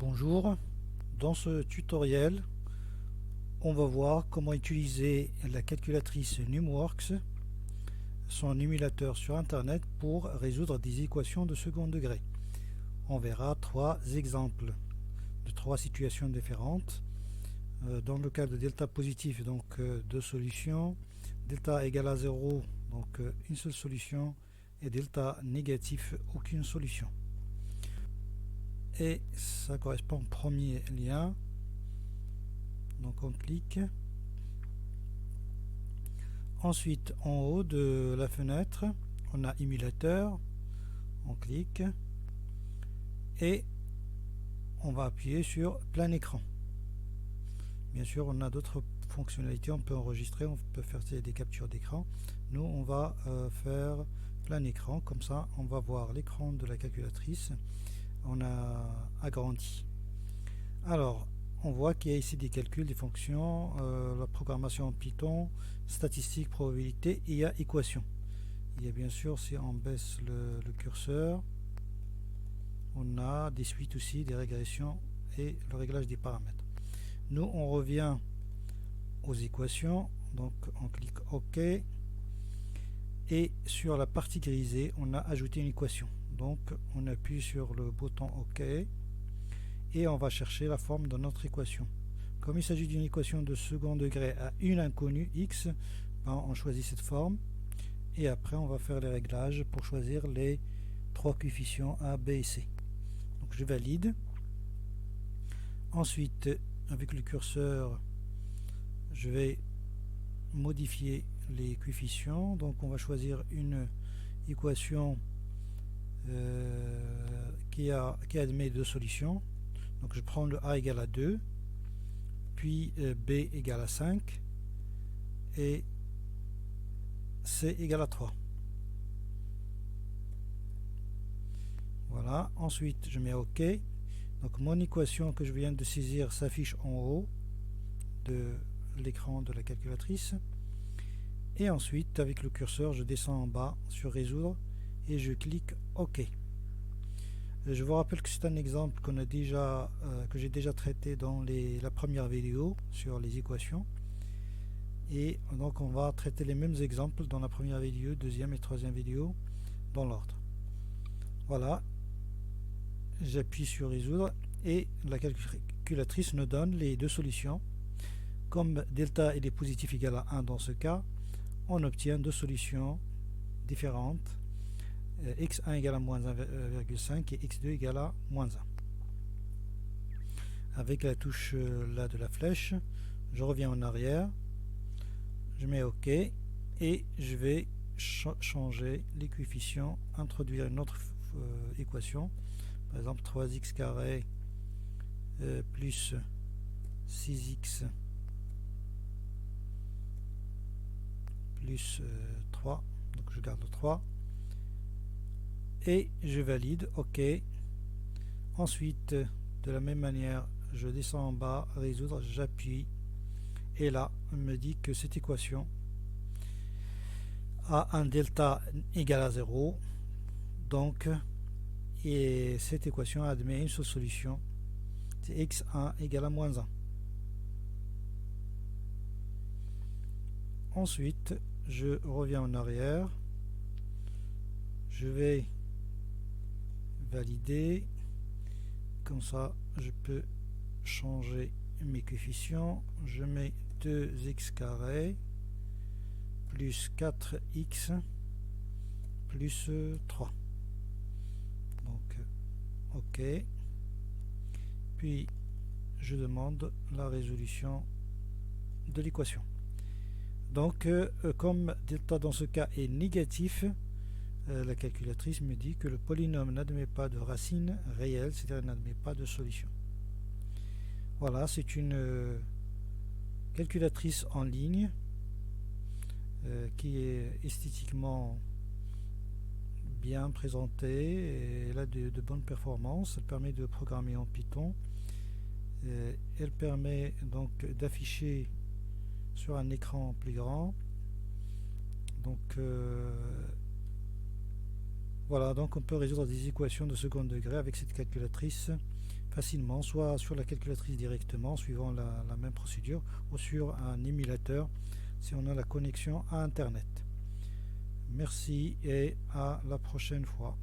Bonjour, dans ce tutoriel, on va voir comment utiliser la calculatrice Numworks, son émulateur sur internet, pour résoudre des équations de second degré. On verra trois exemples de trois situations différentes. Dans le cas de delta positif, donc deux solutions, delta égale à 0, donc une seule solution, et delta négatif, aucune solution. Et ça correspond au premier lien. Donc on clique. Ensuite, en haut de la fenêtre, on a émulateur. On clique et on va appuyer sur plein écran. Bien sûr, on a d'autres fonctionnalités. On peut enregistrer, on peut faire des captures d'écran. Nous, on va faire plein écran. Comme ça, on va voir l'écran de la calculatrice. On a agrandi. Alors, on voit qu'il y a ici des calculs, des fonctions, la programmation en Python, statistiques, probabilité, et il y a équation. Il y a bien sûr, si on baisse le curseur, on a des suites aussi, des régressions et le réglage des paramètres. Nous, on revient aux équations, donc on clique OK, et sur la partie grisée, on a ajouté une équation. Donc, on appuie sur le bouton OK, et on va chercher la forme de notre équation. Comme il s'agit d'une équation de second degré à une inconnue x, on choisit cette forme et après on va faire les réglages pour choisir les trois coefficients a, b et c. Donc je valide. Ensuite, avec le curseur, je vais modifier les coefficients. Donc on va choisir une équation qui admet deux solutions. Donc je prends le a égale à 2, puis b égale à 5 et c égale à 3. Voilà, ensuite je mets OK. Donc mon équation que je viens de saisir s'affiche en haut de l'écran de la calculatrice. Et ensuite, avec le curseur, je descends en bas sur résoudre et je clique OK. Je vous rappelle que c'est un exemple que j'ai déjà traité dans la première vidéo sur les équations. Et donc on va traiter les mêmes exemples dans la première vidéo, deuxième et troisième vidéo dans l'ordre. Voilà, j'appuie sur résoudre et la calculatrice nous donne les deux solutions. Comme delta est positif égal à 1 dans ce cas, on obtient deux solutions différentes. x1 égale à moins 1,5 et x2 égale à moins 1. Avec la touche là de la flèche, je reviens en arrière, je mets OK et je vais changer les coefficients, introduire une autre équation, par exemple 3x carré plus 6x plus 3, donc je garde le 3. Et je valide OK. Ensuite, de la même manière, je descends en bas, résoudre, j'appuie et là on me dit que cette équation a un delta égal à 0, donc et cette équation admet une seule solution, c'est x1 égale à moins 1. Ensuite, je reviens en arrière, je vais valider, comme ça je peux changer mes coefficients. Je mets 2x carré plus 4x plus 3, donc OK, puis je demande la résolution de l'équation. Donc comme delta dans ce cas est négatif, la calculatrice me dit que le polynôme n'admet pas de racine réelle, c'est-à-dire n'admet pas de solution. Voilà, c'est une calculatrice en ligne qui est esthétiquement bien présentée et elle a de bonnes performances. Elle permet de programmer en Python. Elle permet donc d'afficher sur un écran plus grand. Donc voilà, donc on peut résoudre des équations de second degré avec cette calculatrice facilement, soit sur la calculatrice directement, suivant la même procédure, ou sur un émulateur si on a la connexion à Internet. Merci et à la prochaine fois.